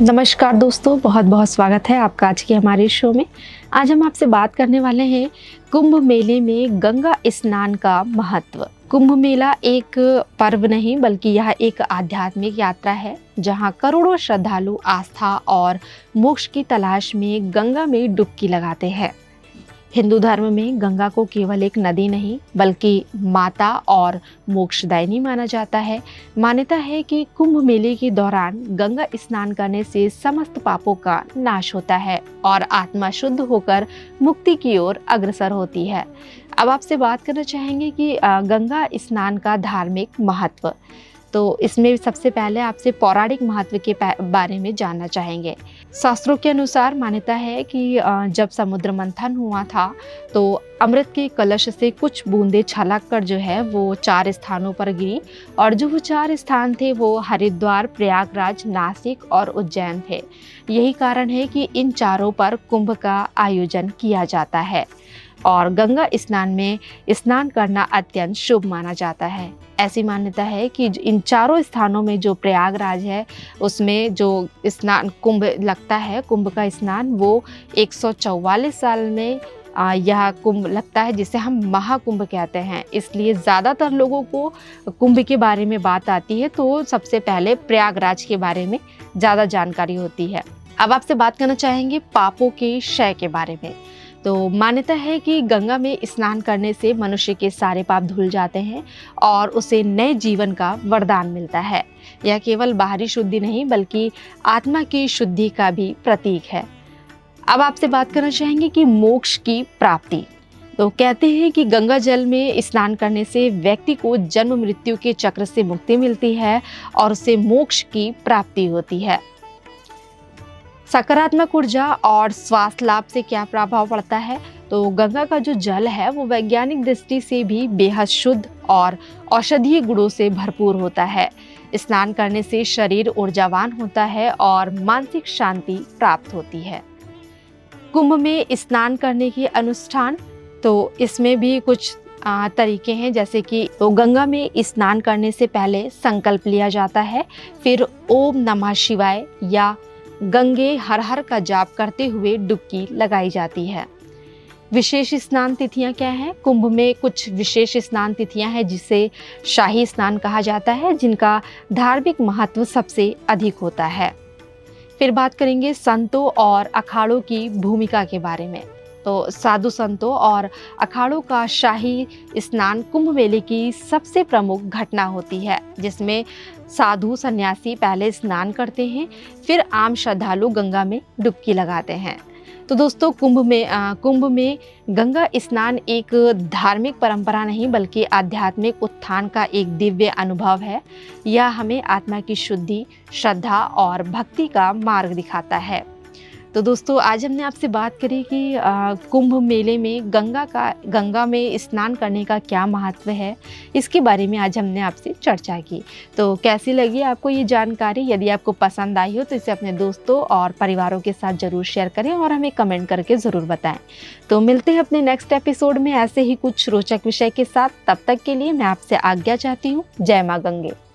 नमस्कार दोस्तों, बहुत बहुत स्वागत है आपका आज के हमारे शो में। आज हम आपसे बात करने वाले हैं कुंभ मेले में गंगा स्नान का महत्व। कुंभ मेला एक पर्व नहीं बल्कि यह एक आध्यात्मिक यात्रा है जहां करोड़ों श्रद्धालु आस्था और मोक्ष की तलाश में गंगा में डुबकी लगाते हैं। हिंदू धर्म में गंगा को केवल एक नदी नहीं बल्कि माता और मोक्षदायिनी माना जाता है। मान्यता है कि कुंभ मेले के दौरान गंगा स्नान करने से समस्त पापों का नाश होता है और आत्मा शुद्ध होकर मुक्ति की ओर अग्रसर होती है। अब आपसे बात करना चाहेंगे कि गंगा स्नान का धार्मिक महत्व। तो इसमें सबसे पहले आपसे पौराणिक महत्व के बारे में जानना चाहेंगे। शास्त्रों के अनुसार मान्यता है कि जब समुद्र मंथन हुआ था तो अमृत के कलश से कुछ बूंदें छलक कर जो है वो 4 स्थानों पर गिरी और जो वो 4 स्थान थे वो हरिद्वार, प्रयागराज, नासिक और उज्जैन थे। यही कारण है कि इन चारों पर कुंभ का आयोजन किया जाता है और गंगा स्नान में स्नान करना अत्यंत शुभ माना जाता है। ऐसी मान्यता है कि इन चारों स्थानों में जो प्रयागराज है उसमें जो स्नान कुंभ लगता है, कुंभ का स्नान वो 144 साल में यह कुंभ लगता है जिसे हम महाकुंभ कहते हैं। इसलिए ज़्यादातर लोगों को कुंभ के बारे में बात आती है तो सबसे पहले प्रयागराज के बारे में ज़्यादा जानकारी होती है। अब आपसे बात करना चाहेंगे पापों के क्षय के बारे में। तो मान्यता है कि गंगा में स्नान करने से मनुष्य के सारे पाप धुल जाते हैं और उसे नए जीवन का वरदान मिलता है। यह केवल बाहरी शुद्धि नहीं बल्कि आत्मा की शुद्धि का भी प्रतीक है। अब आपसे बात करना चाहेंगे कि मोक्ष की प्राप्ति। तो कहते हैं कि गंगा जल में स्नान करने से व्यक्ति को जन्म मृत्यु के चक्र से मुक्ति मिलती है और उसे मोक्ष की प्राप्ति होती है। सकारात्मक ऊर्जा और स्वास्थ्य लाभ से क्या प्रभाव पड़ता है? तो गंगा का जो जल है वो वैज्ञानिक दृष्टि से भी बेहद शुद्ध और औषधीय गुणों से भरपूर होता है। स्नान करने से शरीर ऊर्जावान होता है और मानसिक शांति प्राप्त होती है। कुंभ में स्नान करने के अनुष्ठान, तो इसमें भी कुछ तरीके हैं, जैसे कि तो गंगा में स्नान करने से पहले संकल्प लिया जाता है, फिर ओम नमः शिवाय या गंगे हर हर का जाप करते हुए डुबकी लगाई जाती है। विशेष स्नान तिथियां क्या हैं? कुंभ में कुछ विशेष स्नान तिथियां हैं जिसे शाही स्नान कहा जाता है, जिनका धार्मिक महत्व सबसे अधिक होता है। फिर बात करेंगे संतों और अखाड़ों की भूमिका के बारे में। तो साधु संतों और अखाड़ों का शाही स्नान कुंभ मेले की सबसे प्रमुख घटना होती है, जिसमें साधु सन्यासी पहले स्नान करते हैं, फिर आम श्रद्धालु गंगा में डुबकी लगाते हैं। तो दोस्तों, कुंभ में गंगा स्नान एक धार्मिक परंपरा नहीं बल्कि आध्यात्मिक उत्थान का एक दिव्य अनुभव है। यह हमें आत्मा की शुद्धि, श्रद्धा और भक्ति का मार्ग दिखाता है। तो दोस्तों, आज हमने आपसे बात करी कि कुंभ मेले में गंगा में स्नान करने का क्या महत्व है, इसके बारे में आज हमने आपसे चर्चा की। तो कैसी लगी आपको ये जानकारी? यदि आपको पसंद आई हो तो इसे अपने दोस्तों और परिवारों के साथ ज़रूर शेयर करें और हमें कमेंट करके ज़रूर बताएं। तो मिलते हैं अपने नेक्स्ट एपिसोड में ऐसे ही कुछ रोचक विषय के साथ। तब तक के लिए मैं आपसे आज्ञा चाहती हूँ। जय माँ गंगे।